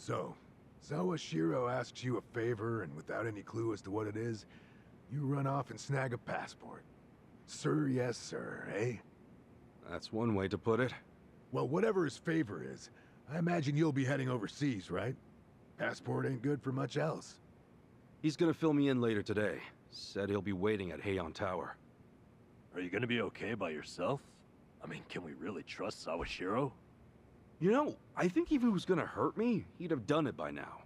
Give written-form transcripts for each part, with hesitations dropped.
So, Sawashiro asks you a favor, and without any clue as to what it is, you run off and snag a passport. Sir, yes, sir, eh? That's one way to put it. Well, whatever his favor is, I imagine you'll be heading overseas, right? Passport ain't good for much else. He's gonna fill me in later today. Said he'll be waiting at Heian Tower. Are you gonna be okay by yourself? I mean, can we really trust Sawashiro? You know, I think if he was gonna hurt me, he'd have done it by now.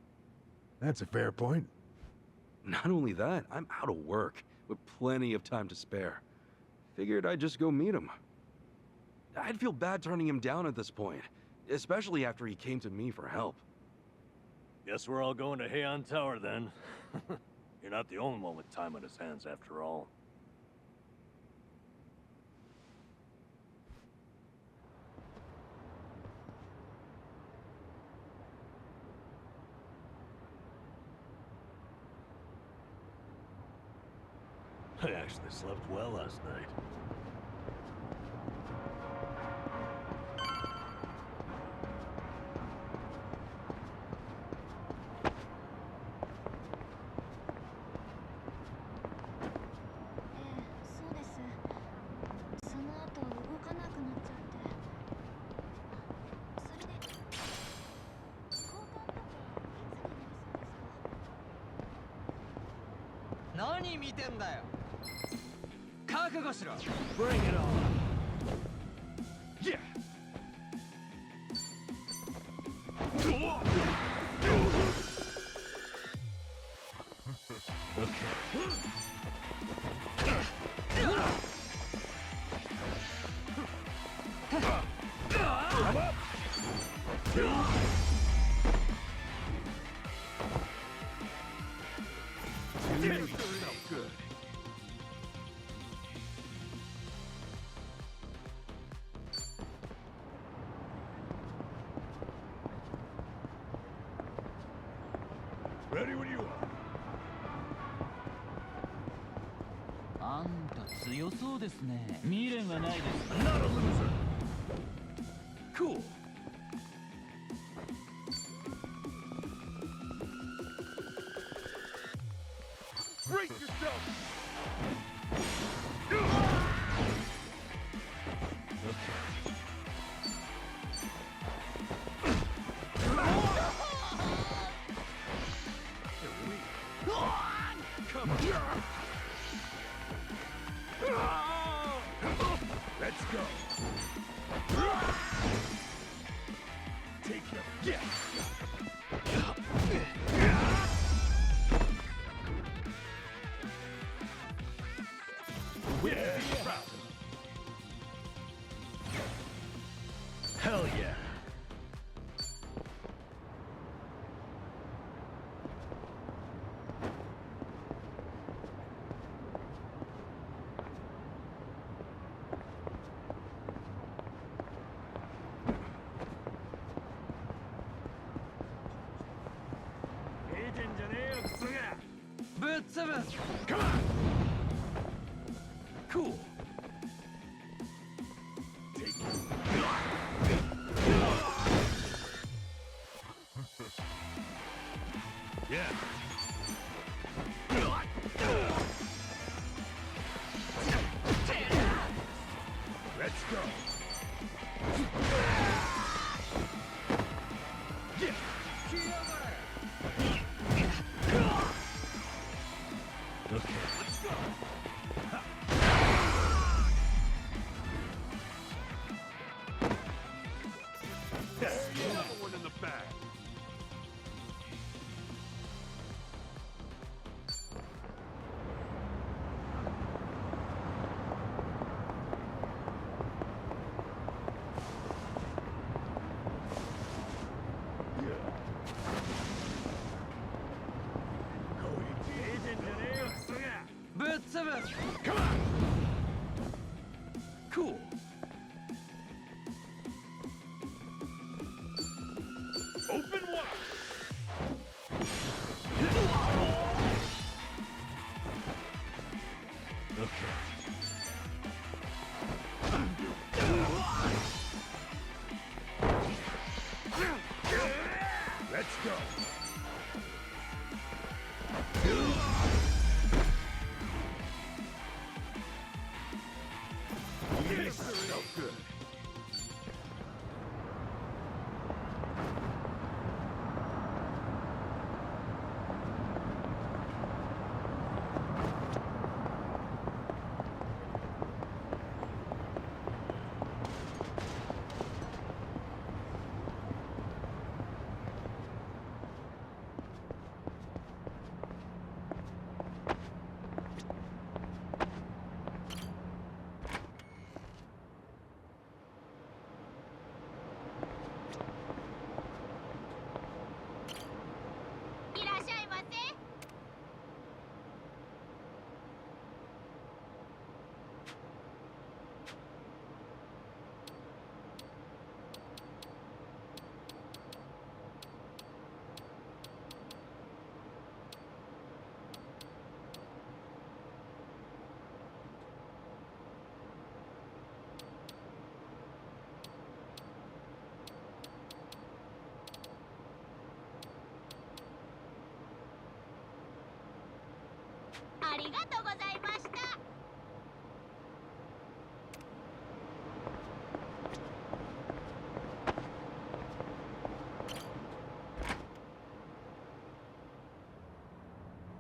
That's a fair point. Not only that, I'm out of work, with plenty of time to spare. Figured I'd just go meet him. I'd feel bad turning him down at this point, especially after he came to me for help. Guess we're all going to Heian Tower then. You're not the only one with time on his hands after all. I actually slept well last night. Bring it on! Yeah! Good. Ready when you are. あんた強そうですね。未練はないですか。 Not a loser. Cool. Brace yourself. Come on. Let's go. Take him. Yeah. Yeah. Hell yeah! Come on. Cool. Take him. Yeah! Let's go. Yeah. Okay. Let's go. Another one in the bag. Come on. Cool. Open wide. Okay. Let's go. So good.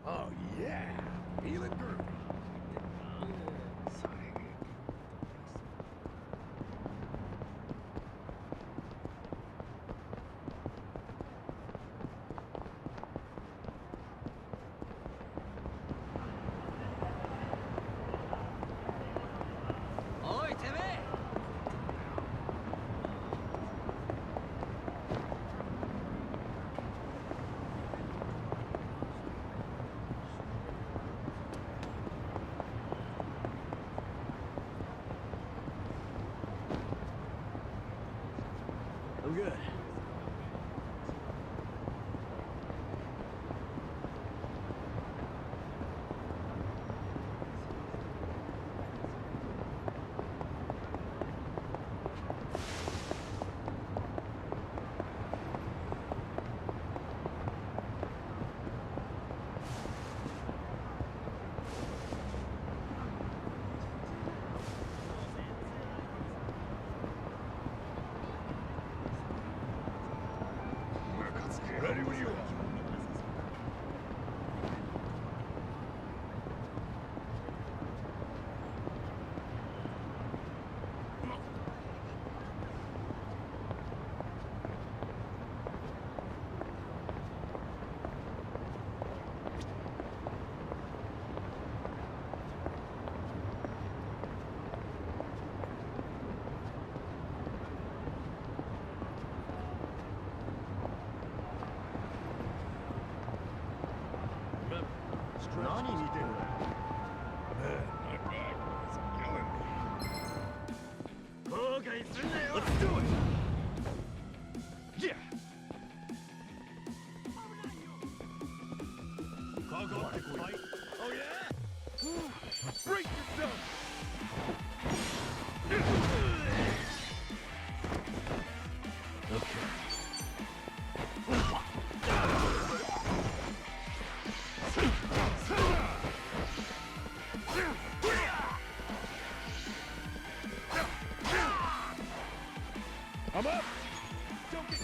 Oh yeah, feeling groovy. I'm good. Ready when you are. Let's do it! Yeah! Fight? Oh yeah? Brace yourself! Okay. I'm up! Don't get...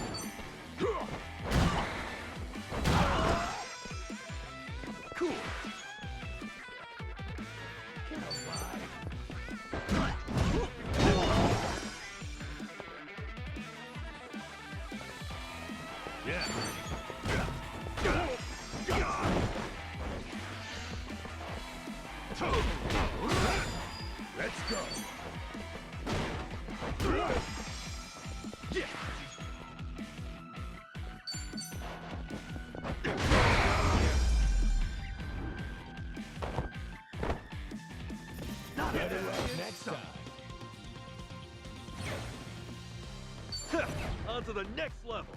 Cool! Get alive! Yeah. Let's go! Yeah! Better luck next time. On to the next level.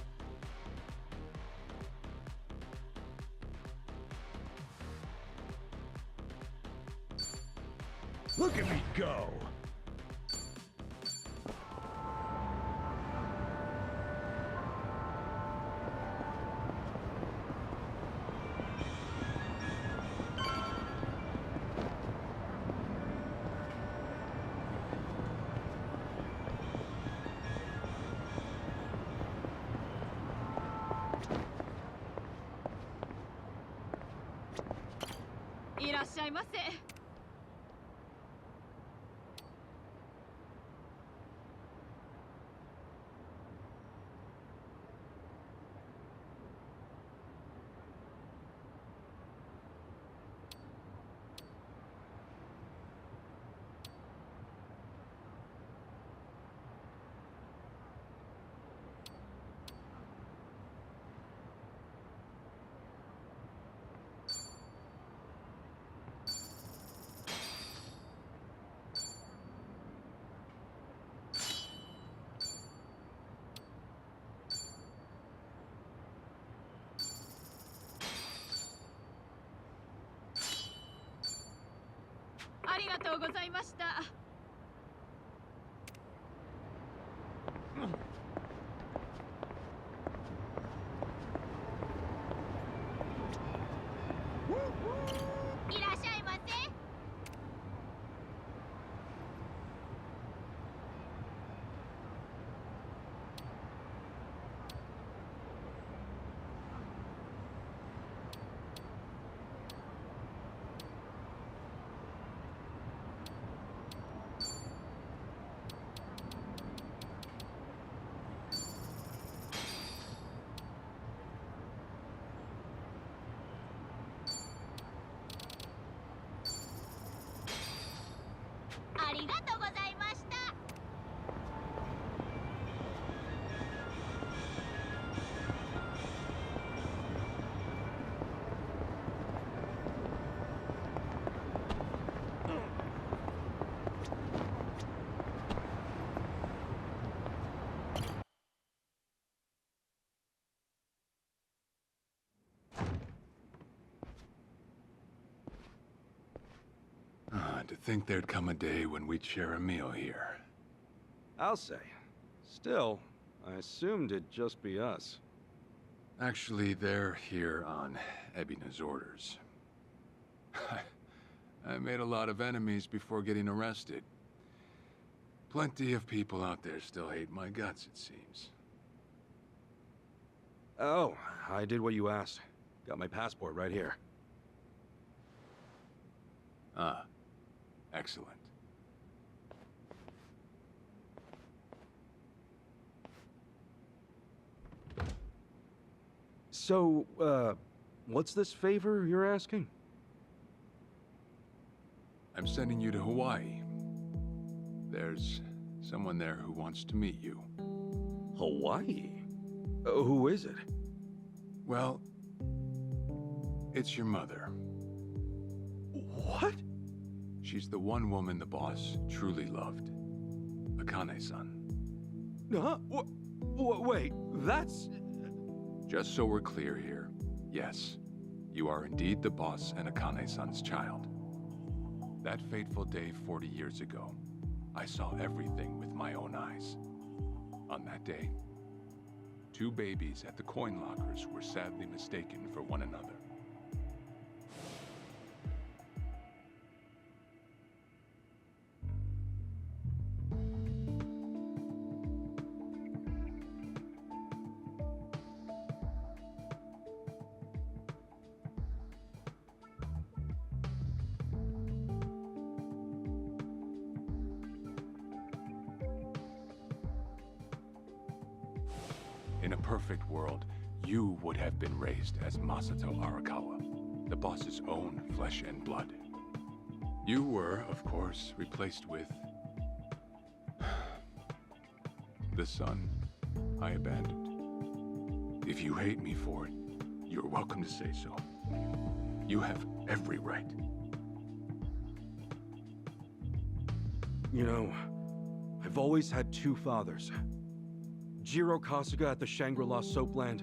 Look at me go! いませ。ありがとうございました。いらっしゃいませ。ありがとうございました。To think there'd come a day when we'd share a meal here. I'll say. Still, I assumed it'd just be us. Actually, they're here on Ebina's orders. I made a lot of enemies before getting arrested. Plenty of people out there still hate my guts, it seems. Oh, I did what you asked. Got my passport right here. Ah. Excellent. So, what's this favor you're asking? I'm sending you to Hawaii. There's someone there who wants to meet you. Hawaii? Who is it? Well, it's your mother. What? She's the one woman the boss truly loved. Akane-san. Huh? Wait, that's... Just so we're clear here, yes, you are indeed the boss and Akane-san's child. That fateful day 40 years ago, I saw everything with my own eyes. On that day, 2 babies at the coin lockers were sadly mistaken for one another. In a perfect world, you would have been raised as Masato Arakawa, the boss's own flesh and blood. You were, of course, replaced with... the son I abandoned. If you hate me for it, you're welcome to say so. You have every right. You know, I've always had 2 fathers. Jiro Kasuga at the Shangri-La Soapland,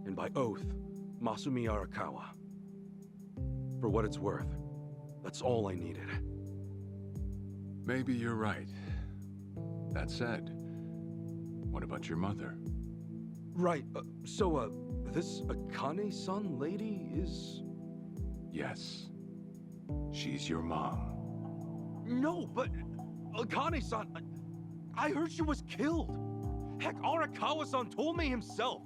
and by oath, Masumi Arakawa. For what it's worth, that's all I needed. Maybe you're right. That said, what about your mother? Right, this Akane-san lady is... Yes. She's your mom. No, but... Akane-san... I heard she was killed! Heck, Arakawa-san told me himself!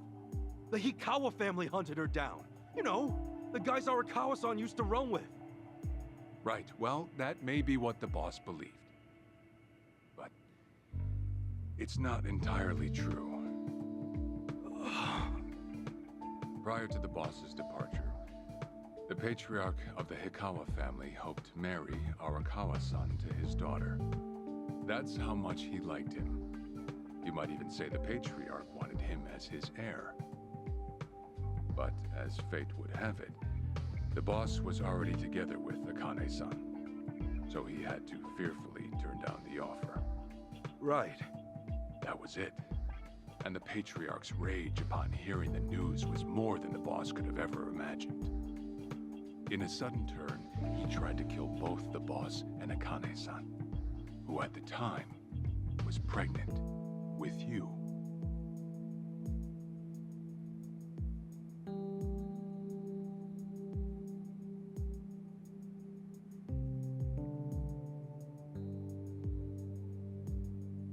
The Hikawa family hunted her down. You know, the guys Arakawa-san used to run with. Right, well, that may be what the boss believed. But it's not entirely true. Prior to the boss's departure, the patriarch of the Hikawa family hoped to marry Arakawa-san to his daughter. That's how much he liked him. You might even say the patriarch wanted him as his heir. But as fate would have it, the boss was already together with Akane-san, so he had to fearfully turn down the offer. Right. That was it. And the patriarch's rage upon hearing the news was more than the boss could have ever imagined. In a sudden turn, he tried to kill both the boss and Akane-san, who at the time was pregnant with you.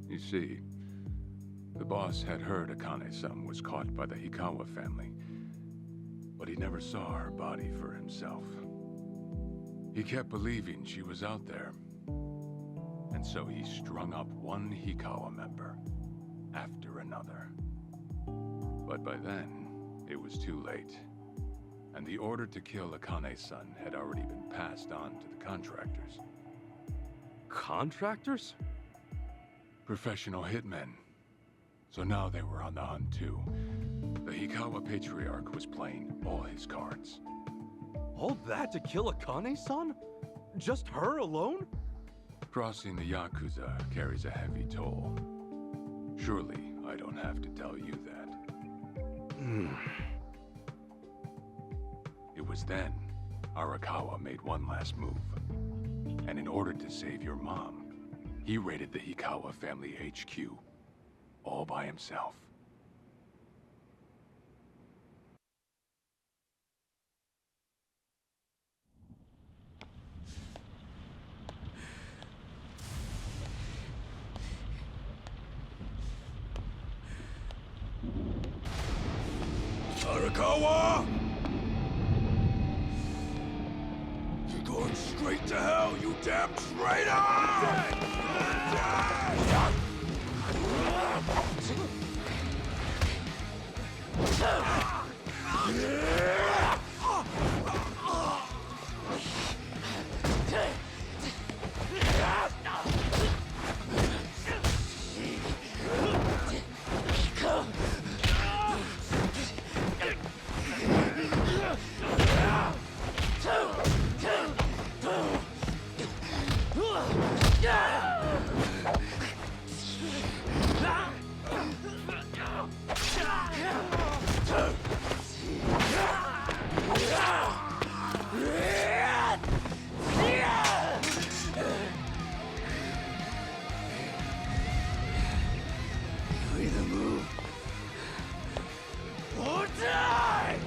You see, the boss had heard Akane-san was caught by the Hikawa family, but he never saw her body for himself. He kept believing she was out there, and so he strung up one Hikawa member after another. But by then, it was too late, and the order to kill Akane-san had already been passed on to the contractors. Contractors? Professional hitmen. So now they were on the hunt too. The Hikawa Patriarch was playing all his cards. All that to kill Akane-san? Just her alone? Crossing the Yakuza carries a heavy toll. Surely I don't have to tell you that. It was then Arakawa made one last move. And in order to save your mom, he raided the Hikawa family HQ, all by himself. Arakawa! You're going straight to hell, you damn traitor! You either move or die!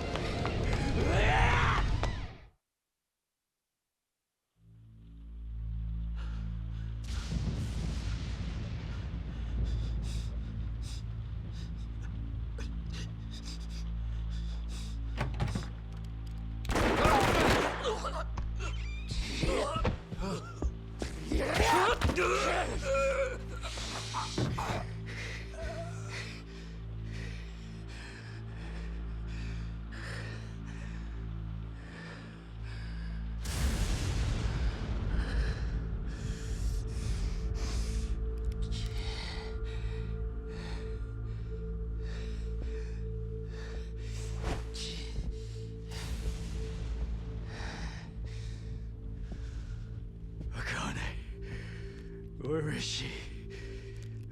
Where is she?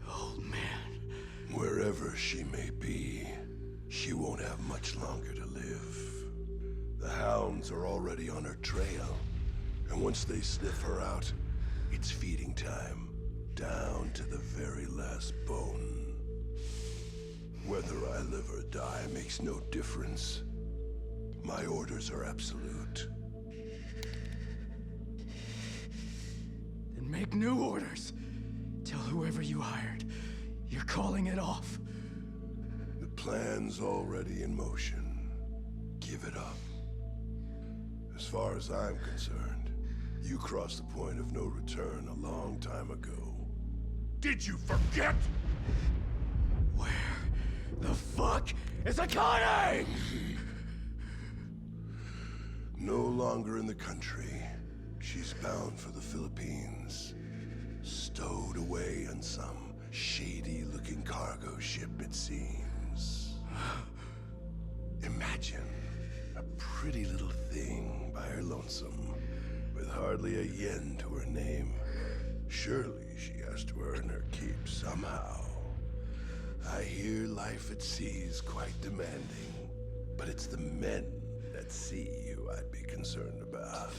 Old man. Wherever she may be, she won't have much longer to live. The hounds are already on her trail, and once they sniff her out, it's feeding time, down to the very last bone. Whether I live or die makes no difference. My orders are absolute. Then make new orders. Tell whoever you hired, you're calling it off. The plan's already in motion. Give it up. As far as I'm concerned, You crossed the point of no return a long time ago. Did you forget? Where the fuck is Akane? No longer in the country. She's bound for the Philippines. Stowed away on some shady-looking cargo ship, it seems. Imagine a pretty little thing by her lonesome, with hardly a yen to her name. Surely she has to earn her keep somehow. I hear life at sea is quite demanding, but it's the men at sea who I'd be concerned about.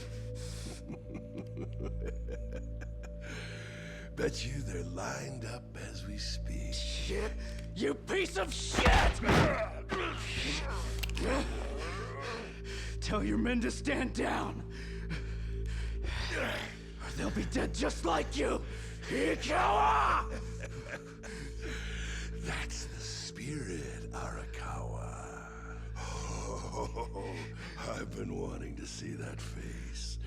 Bet you they're lined up as we speak. Shit! You piece of shit! Tell your men to stand down. Or they'll be dead just like you! Ikawa! That's the spirit, Arakawa. Oh, I've been wanting to see that face.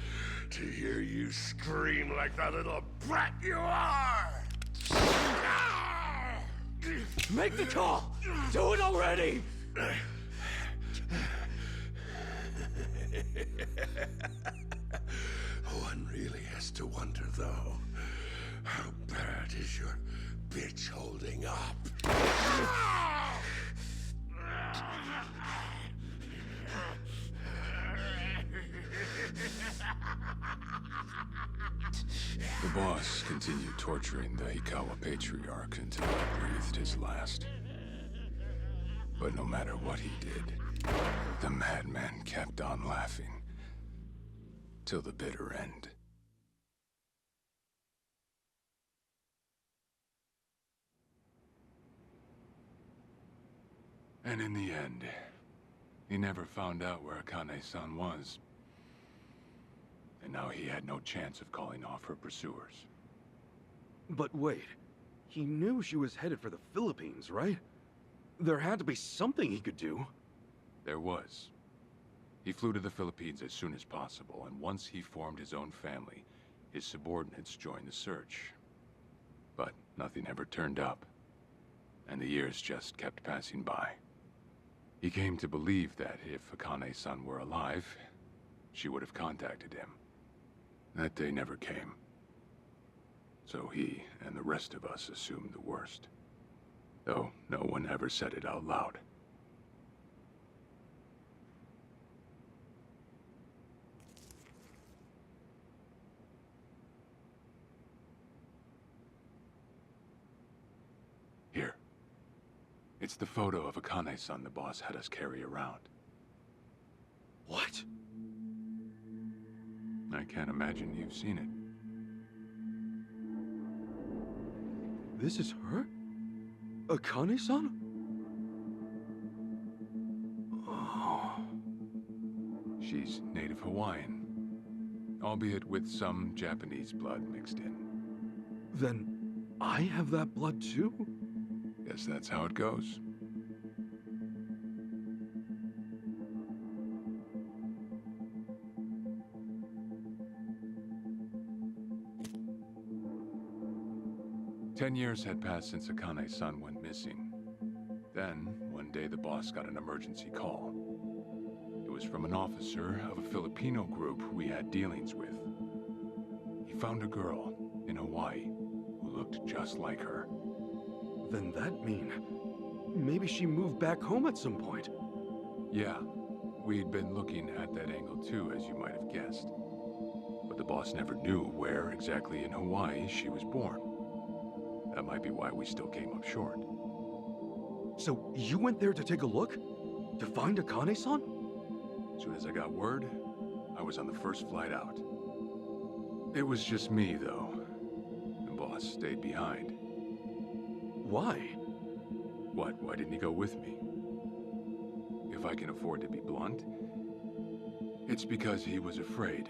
To hear you scream like the little brat you are! Make the call! Do it already! One really has to wonder, though, how bad is your bitch holding up? The boss continued torturing the Hikawa patriarch until he breathed his last. But no matter what he did, the madman kept on laughing. Till the bitter end. And in the end, he never found out where Akane-san was. And now he had no chance of calling off her pursuers. But wait, he knew she was headed for the Philippines, right? There had to be something he could do. There was. He flew to the Philippines as soon as possible, and once he formed his own family, his subordinates joined the search. But nothing ever turned up, and the years just kept passing by. He came to believe that if Akane-san were alive, she would have contacted him. That day never came. So he and the rest of us assumed the worst. Though no one ever said it out loud. Here. It's the photo of Akane-san the boss had us carry around. What? I can't imagine you've seen it. This is her? Akane-san? Oh. She's native Hawaiian, albeit with some Japanese blood mixed in. Then I have that blood too? Guess that's how it goes. Ten years had passed since Akane-san went missing. Then, one day the boss got an emergency call. It was from an officer of a Filipino group we had dealings with. He found a girl in Hawaii who looked just like her. Then that mean maybe she moved back home at some point. Yeah, we'd been looking at that angle too, as you might have guessed. But the boss never knew where exactly in Hawaii she was born. That might be why we still came up short. So you went there to take a look? To find Akane-san? As soon as I got word, I was on the first flight out. It was just me, though. The boss stayed behind. Why? What? Why didn't he go with me? If I can afford to be blunt, it's because he was afraid.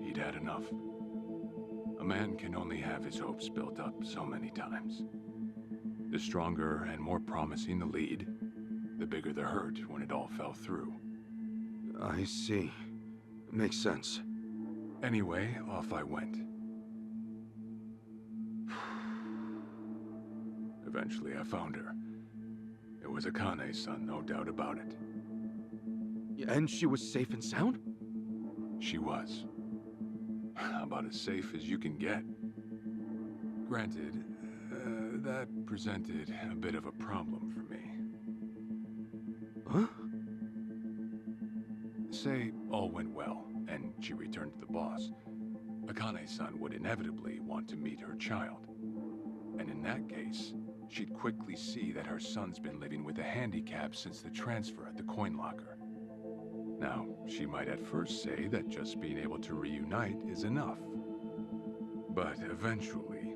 He'd had enough. A man can only have his hopes built up so many times. The stronger and more promising the lead, the bigger the hurt when it all fell through. I see. Makes sense. Anyway, off I went. Eventually, I found her. It was Akane's son, no doubt about it. And she was safe and sound? She was. About as safe as you can get. Granted, that presented a bit of a problem for me. Huh? Say all went well, and she returned to the boss. Akane's son would inevitably want to meet her child. And in that case, she'd quickly see that her son's been living with a handicap since the transfer at the coin locker. Now, she might at first say that just being able to reunite is enough. But eventually,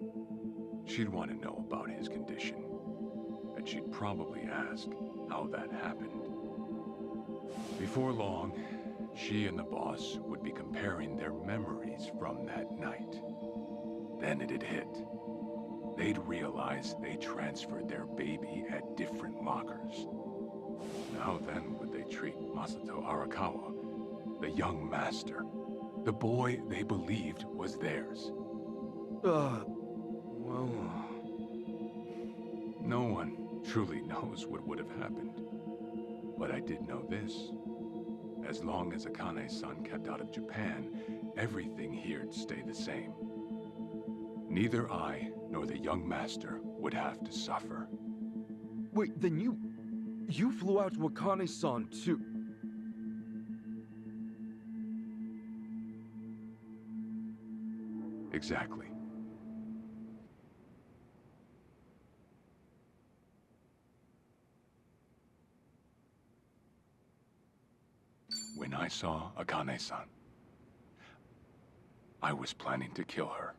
she'd want to know about his condition. And she'd probably ask how that happened. Before long, she and the boss would be comparing their memories from that night. Then it'd hit. They'd realize they transferred their baby at different lockers. How then would they treat Masato Arakawa, the young master, the boy they believed was theirs? Well... No one truly knows what would have happened. But I did know this. As long as Akane's-san kept out of Japan, everything here'd stay the same. Neither I nor the young master would have to suffer. Wait, then you flew out to Akane-san too? Exactly. When I saw Akane-san, I was planning to kill her.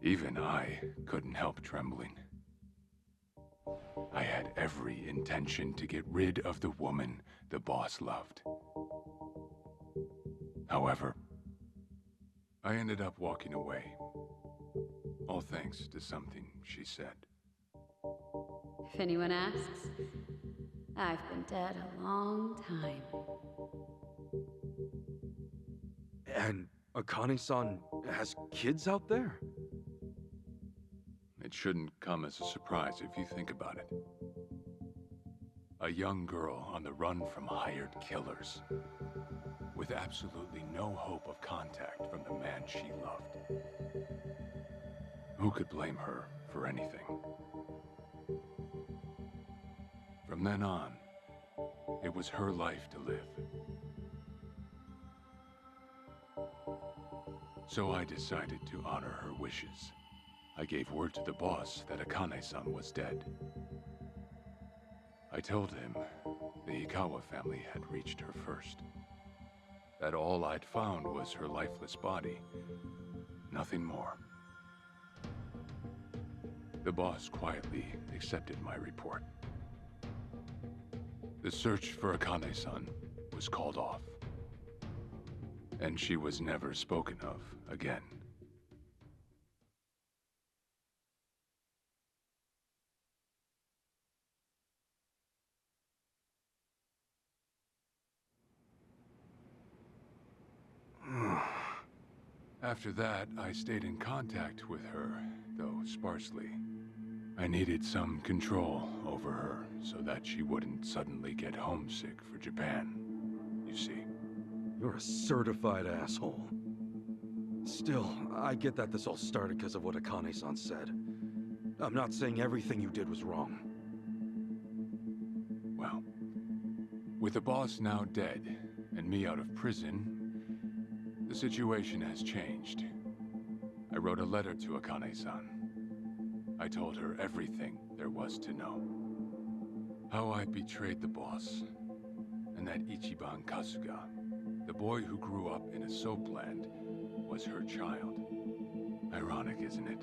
Even I couldn't help trembling. I had every intention to get rid of the woman the boss loved. However, I ended up walking away. All thanks to something she said. If anyone asks, I've been dead a long time. And Akane-san has kids out there? It shouldn't come as a surprise if you think about it. A young girl on the run from hired killers, with absolutely no hope of contact from the man she loved. Who could blame her for anything? From then on, it was her life to live. So I decided to honor her wishes. I gave word to the boss that Akane-san was dead. I told him the Ikawa family had reached her first. That all I'd found was her lifeless body. Nothing more. The boss quietly accepted my report. The search for Akane-san was called off. And she was never spoken of again. After that, I stayed in contact with her, though sparsely. I needed some control over her so that she wouldn't suddenly get homesick for Japan, you see. You're a certified asshole. Still, I get that this all started because of what Akane-san said. I'm not saying everything you did was wrong. Well, with the boss now dead and me out of prison, the situation has changed. I wrote a letter to Akane-san. I told her everything there was to know. How I betrayed the boss, and that Ichiban Kasuga, the boy who grew up in a soapland, was her child. Ironic, isn't it?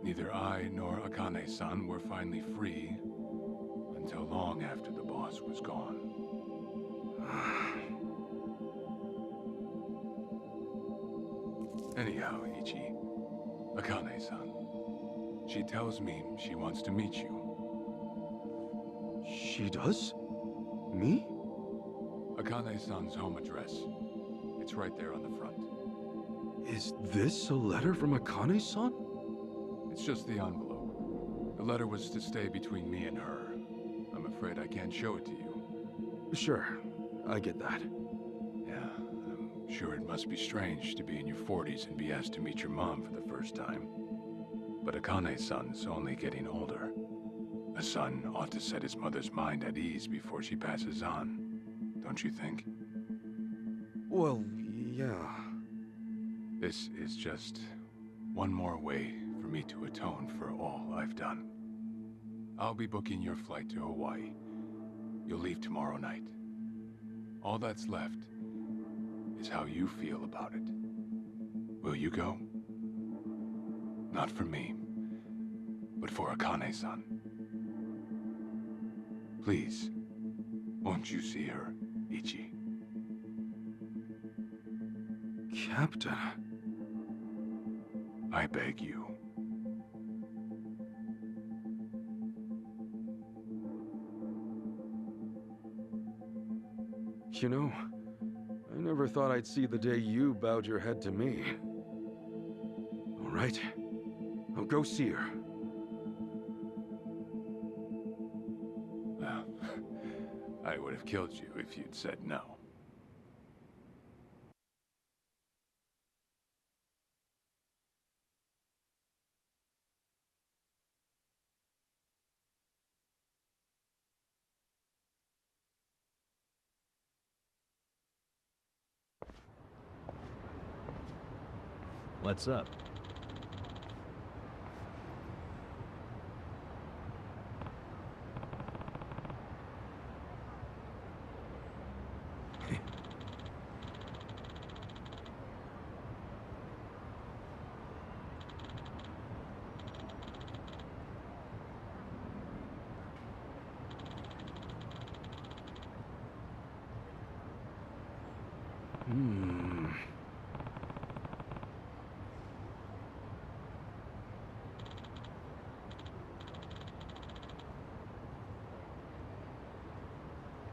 Neither I nor Akane-san were finally free until long after the boss was gone. Anyhow, Ichi, Akane-san, she tells me she wants to meet you. She does? Me? Akane-san's home address. It's right there on the front. Is this a letter from Akane-san? It's just the envelope. The letter was to stay between me and her. I'm afraid I can't show it to you. Sure, I get that. Yeah, I'm sure it must be strange to be in your 40s and be asked to meet your mom for the first time. But Akane-san's only getting older. A son ought to set his mother's mind at ease before she passes on. Don't you think? Well, yeah. This is just one more way for me to atone for all I've done. I'll be booking your flight to Hawaii. You'll leave tomorrow night. All that's left is how you feel about it. Will you go? Not for me, but for Akane-san. Please, won't you see her, Ichi? Captain. I beg you. You know, I never thought I'd see the day you bowed your head to me. All right, I'll go see her. Well, I would have killed you if you'd said no. What's up?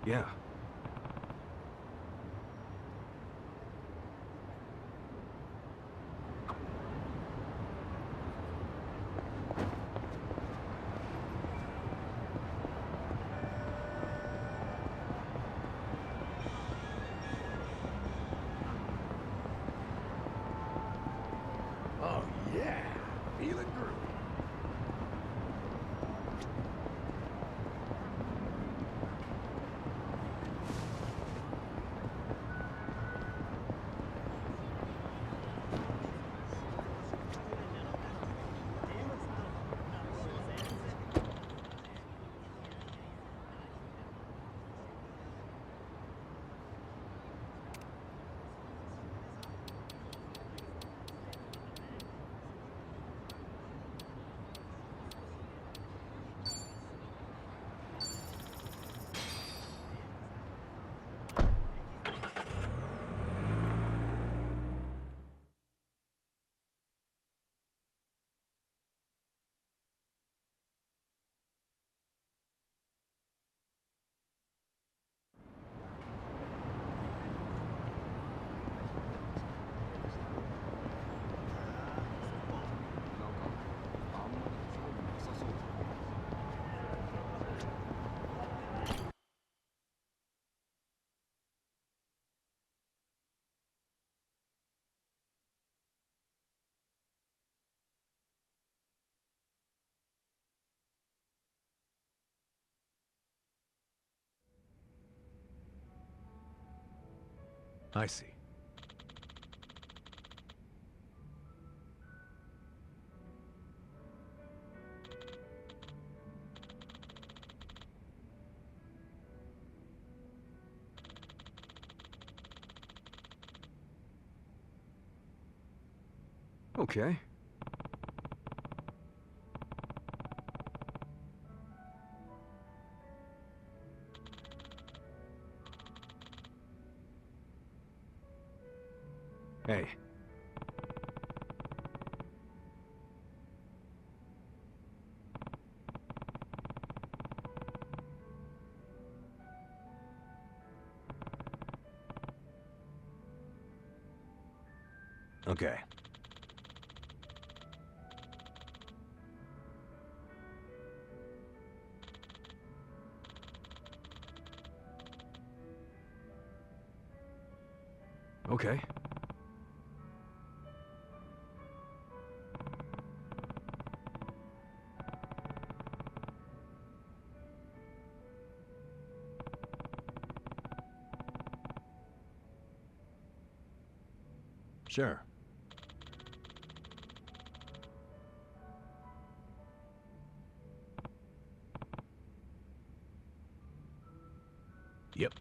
Yeah. Oh, yeah. Feeling groovy. I see. Okay. Okay. Okay. Sure. Yep.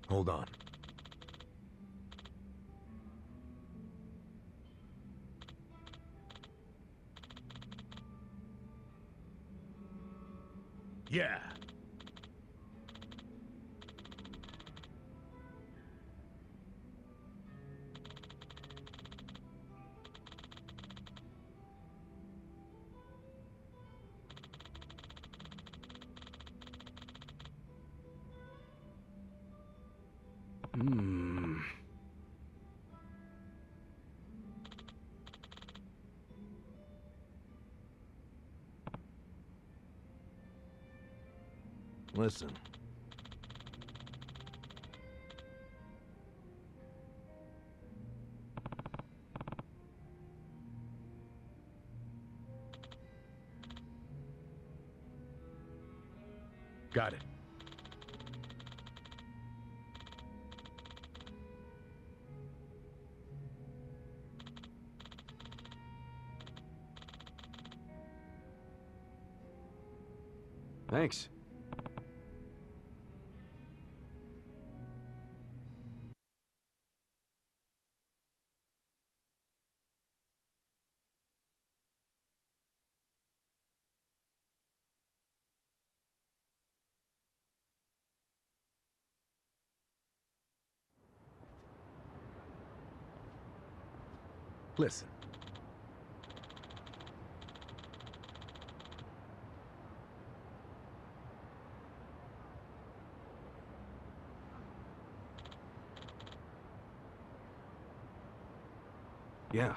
Hold on. Yeah. Hmm. Listen. Got it. Thanks. Listen. Yeah.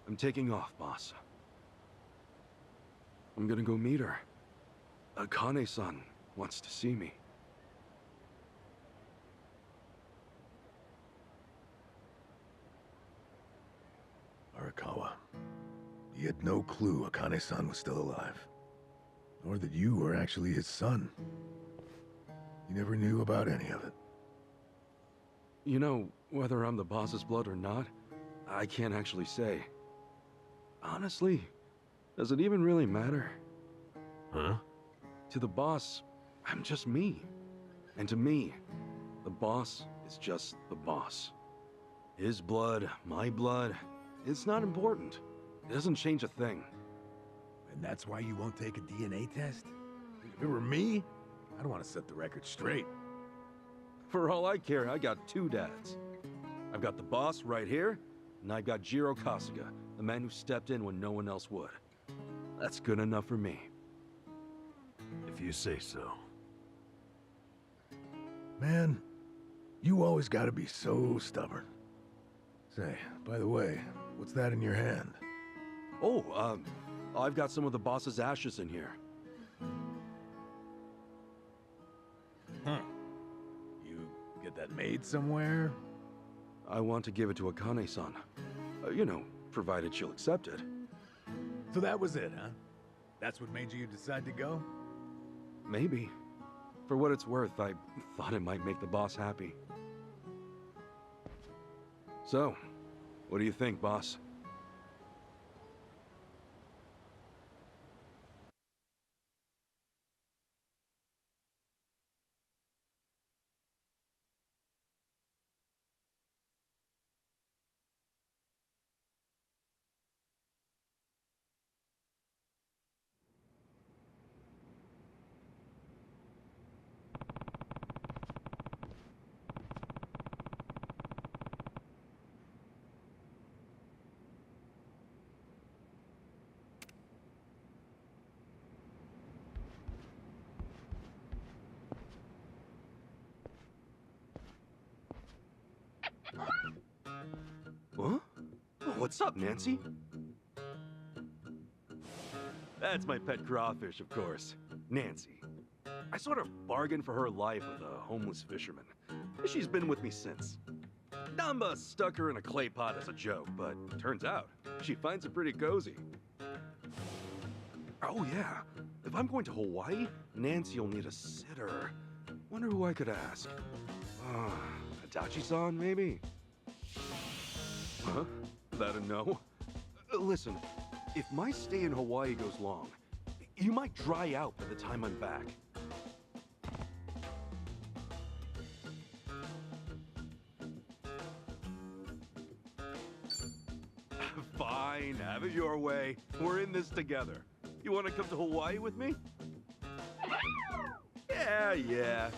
I'm taking off, boss. I'm gonna go meet her. Akane-san wants to see me. Arakawa. He had no clue Akane-san was still alive. Nor that you were actually his son. He never knew about any of it. You know, whether I'm the boss's blood or not, I can't actually say. Honestly, does it even really matter? Huh? To the boss, I'm just me. And to me, The boss is just the boss. His blood, my blood, it's not important. It doesn't change a thing. And that's why you won't take a DNA test? If it were me, I'd want to set the record straight. For all I care, I got two dads. I've got the boss right here, and I've got Jiro Kasuga, the man who stepped in when no one else would. That's good enough for me. If you say so. Man, you always gotta be so stubborn. Say, by the way, what's that in your hand? Oh, I've got some of the boss's ashes in here. Huh. You get that made somewhere? I want to give it to Akane-san. You know, provided she'll accept it. So that was it, huh? That's what made you decide to go? Maybe. For what it's worth, I thought it might make the boss happy. So, what do you think, boss? Huh? Oh, what's up, Nancy? That's my pet crawfish, of course. Nancy. I sort of bargained for her life with a homeless fisherman. She's been with me since. Namba stuck her in a clay pot as a joke, but turns out she finds it pretty cozy. Oh yeah, if I'm going to Hawaii, Nancy'll need a sitter. Wonder who I could ask. Adachi-san, maybe? Huh? That a no? Listen, if my stay in Hawaii goes long, you might dry out by the time I'm back. Fine, have it your way. We're in this together. You want to come to Hawaii with me? Yeah.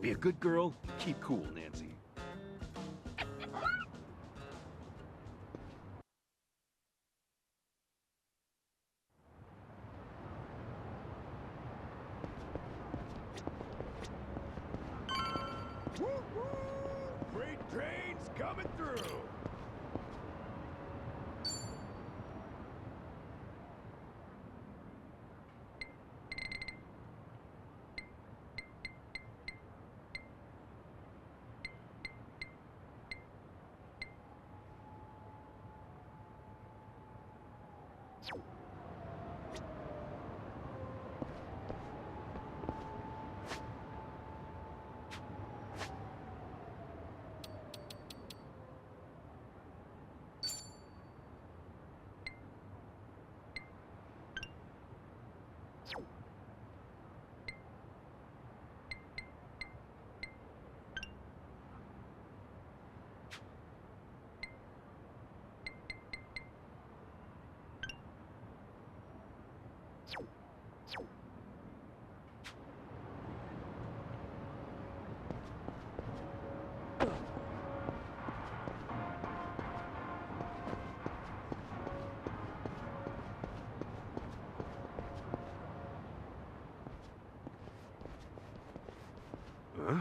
Be a good girl, keep cool, Nancy. Freight train's coming through! Huh?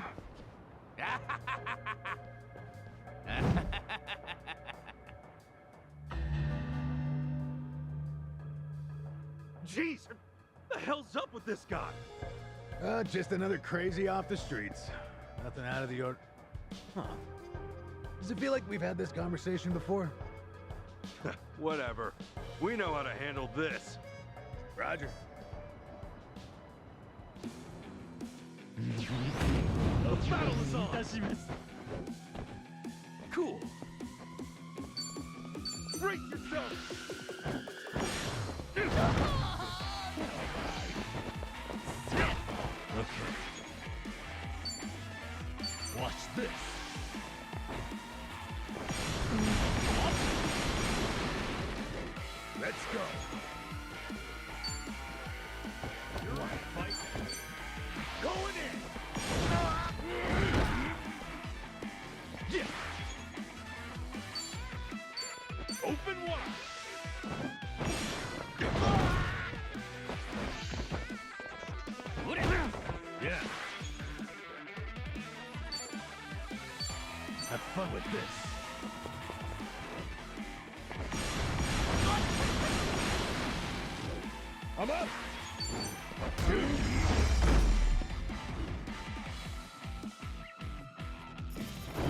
Jeez, what the hell's up with this guy? Just another crazy off the streets. Nothing out of the ordinary. Huh. Does it feel like we've had this conversation before? Whatever. We know how to handle this. Roger. The battle is on! Cool. Brace yourself! Okay. this? Let's go. You want to fight? Going in. Yeah. Open wide. Yeah. Have fun with this. I'm up.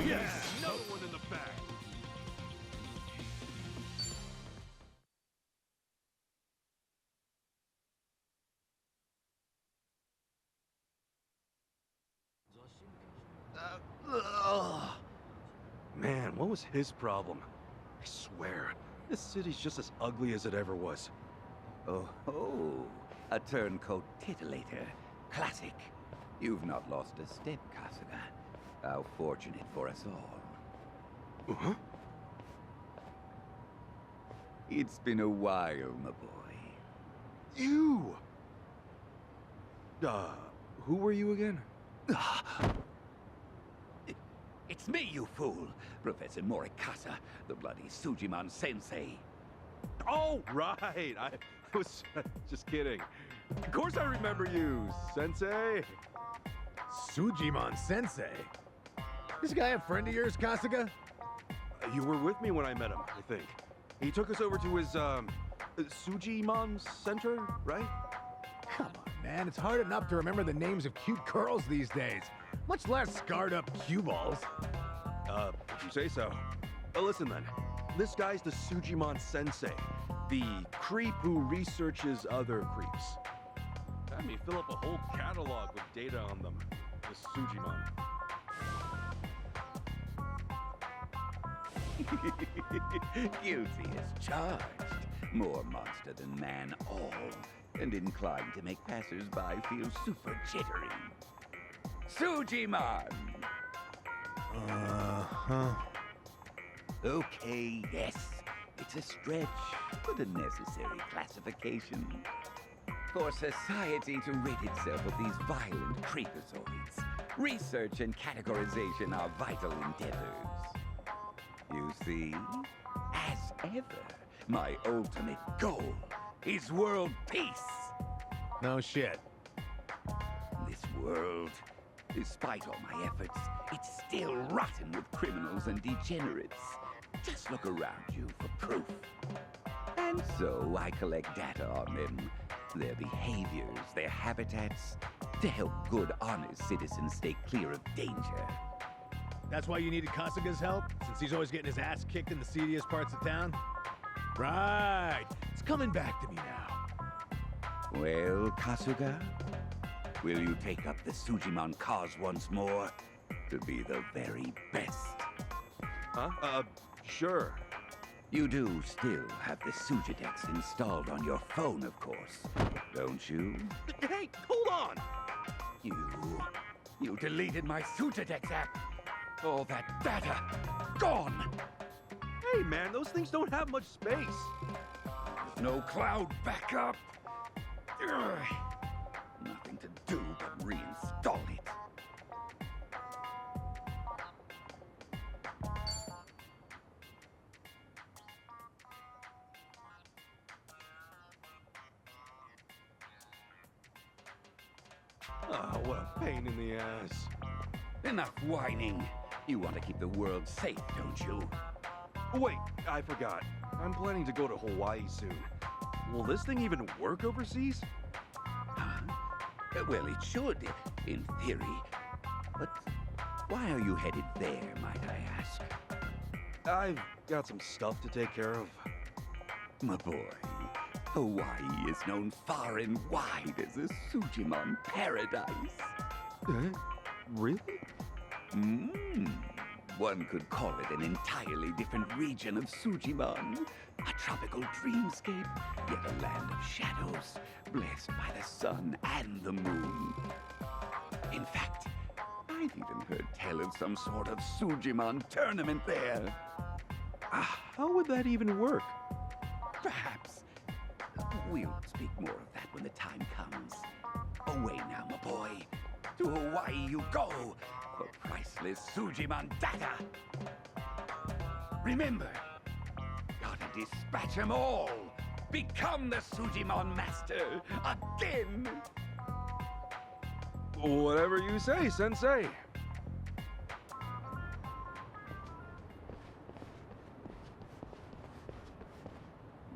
Yeah, another one in the back. Man, what was his problem? I swear, this city's just as ugly as it ever was. Oh ho! A turncoat titillator. Classic. You've not lost a step, Kasuga. How fortunate for us all. Huh? It's been a while, my boy. You! Who were you again? It's me, you fool! Professor Morikasa, the bloody Sujiman sensei. Oh, right! I was just kidding. Of course I remember you, Sensei! Sujiman Sensei? This guy a friend of yours, Kasuga? You were with me when I met him, I think. He took us over to his, Sujimon Center, right? Come on, man. It's hard enough to remember the names of cute girls these days. Much less scarred-up cue balls. If you say so. Listen then. This guy's the Sujimon Sensei. The creep who researches other creeps. Had me fill up a whole catalog with data on them. This Sujimon. Guilty as charged. More monster than man all. And inclined to make passers-by feel super jittery. Sujiman! Uh-huh. Okay, yes. It's a stretch, but a necessary classification. For society to rid itself of these violent creepazoids, research and categorization are vital endeavors. You see, as ever, my ultimate goal is world peace. No shit. This world, despite all my efforts, it's still rotten with criminals and degenerates. Just look around you for proof. And so I collect data on them, their behaviors, their habitats, to help good, honest citizens stay clear of danger. That's why you needed Kasuga's help? Since he's always getting his ass kicked in the seediest parts of town? Right. It's coming back to me now. Well, Kasuga, will you take up the Sujimon cause once more to be the very best? Huh? Sure. You do still have the Sujidex installed on your phone, of course, don't you? Hey, hold on! You deleted my Sujidex app. All that data, gone! Hey man, those things don't have much space. No cloud backup. Ugh. Nothing to do but reinstall it. Oh, what a pain in the ass. Enough whining. You want to keep the world safe, don't you? Wait, I forgot. I'm planning to go to Hawaii soon. Will this thing even work overseas? Huh? Well, it should, in theory. But why are you headed there, might I ask? I've got some stuff to take care of. My boy, Hawaii is known far and wide as a Sujimon paradise. Really? One could call it an entirely different region of Sujimon. A tropical dreamscape, yet a land of shadows, blessed by the sun and the moon. In fact, I I've even heard tell of some sort of Sujimon tournament there. How would that even work? Perhaps. We'll speak more of that when the time comes. Away now, my boy. To Hawaii you go for priceless Sujimon data. Remember, gotta dispatch 'em all. Become the Sujimon master again. Whatever you say, Sensei.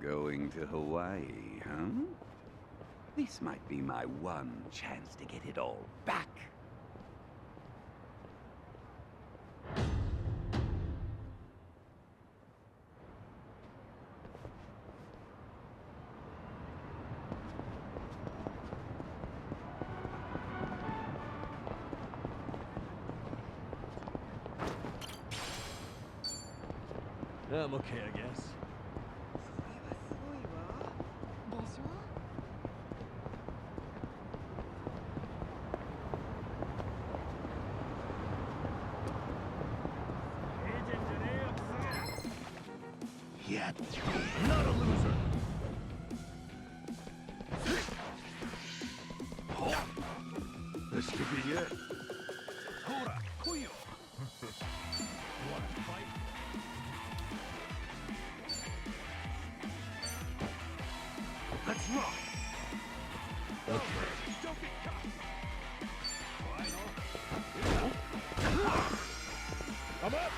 Going to Hawaii, huh? This might be my one chance to get it all back. I'm okay, I guess. Yet. Not a loser! This could be it. Hora, Kuyo! Wanna fight? Let's rock! Okay. Don't get caught! Come up!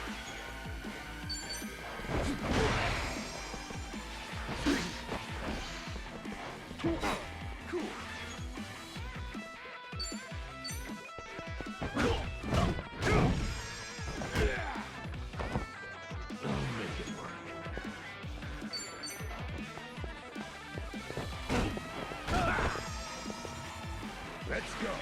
Cool. I'll make it work. Let's go.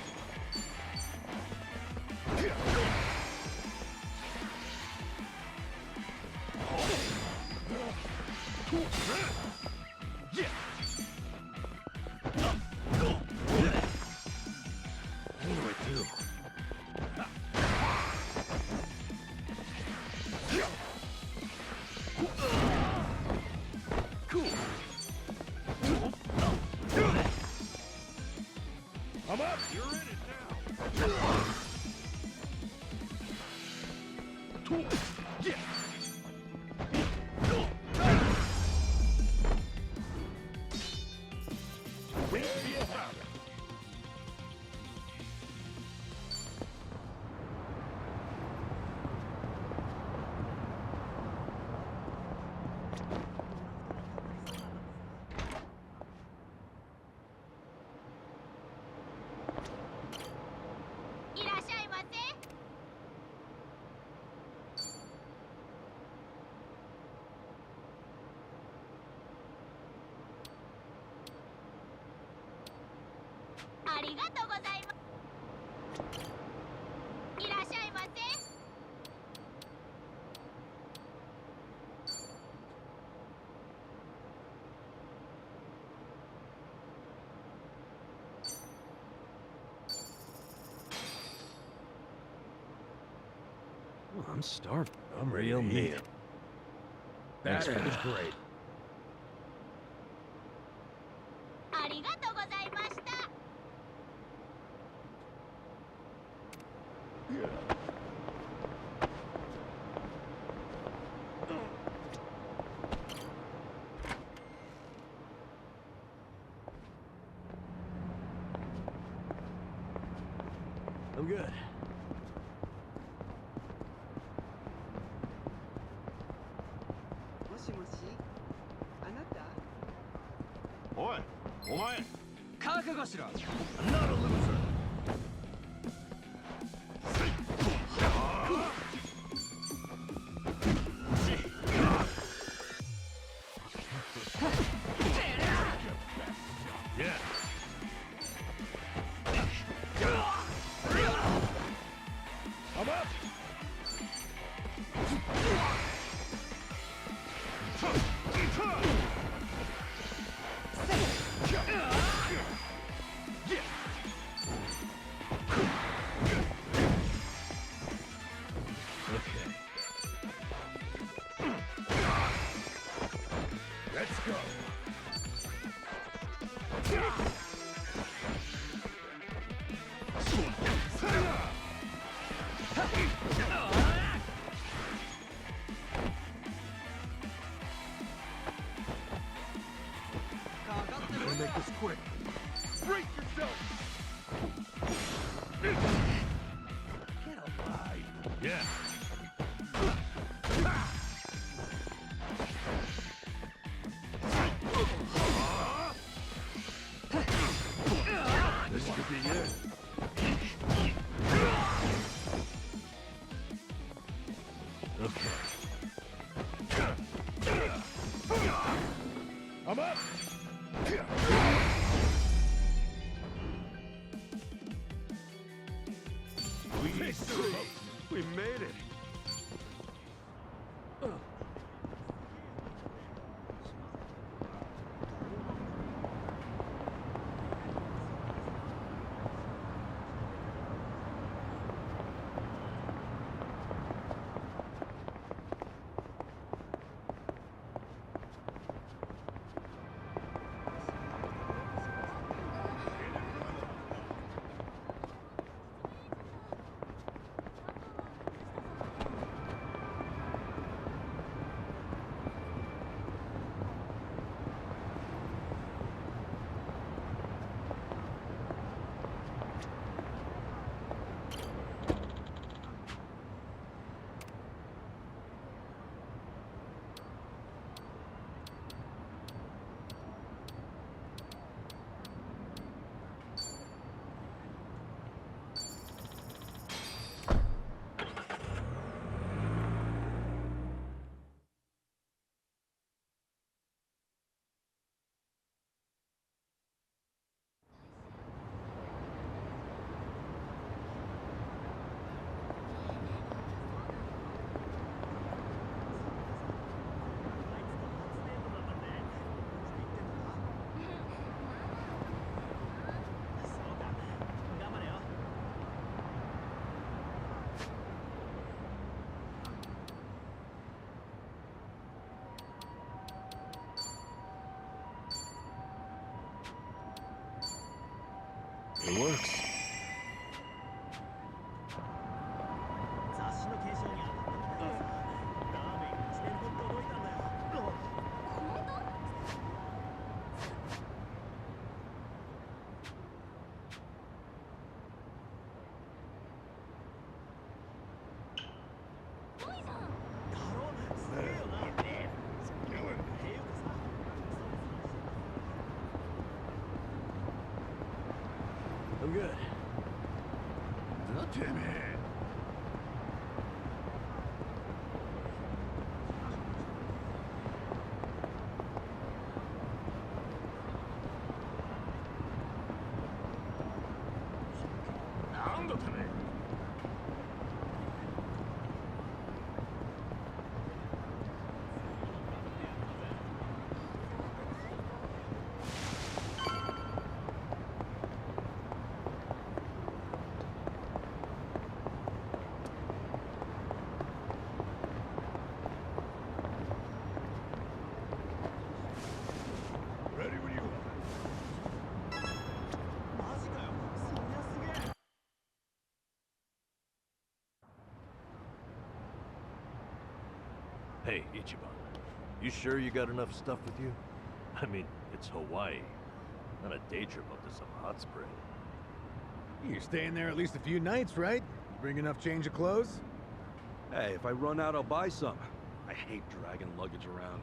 Yeah. What do I do? Cool. I'm up. You're in it now. Yeah. Wait to be about it. Oh, I'm starving. I'm real mean. That was great. I'm good. Oi, お前。覚悟しろ。 Not a loser. Yeah. I'm up. Get alive. Yeah. This could be it. I'm up! We made it. It works. I'm good. Damn it. Ready when you are. Hey, Ichiban. You sure you got enough stuff with you? I mean, it's Hawaii. Not a day trip up to some hot spring. You're staying there at least a few nights, right? Bring enough change of clothes? Hey, if I run out, I'll buy some. I hate dragging luggage around.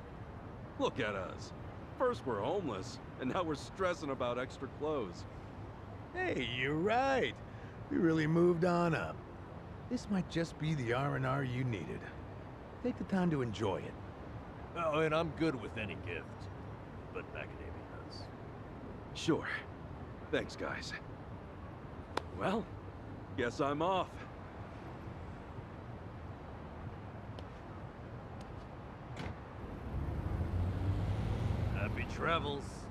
Look at us. First we're homeless, and now we're stressing about extra clothes. Hey, you're right. We really moved on up. This might just be the R&R you needed. Take the time to enjoy it. Oh, and I'm good with any gift. But macadamia nuts. Sure. Thanks, guys. Well, guess I'm off. Happy travels.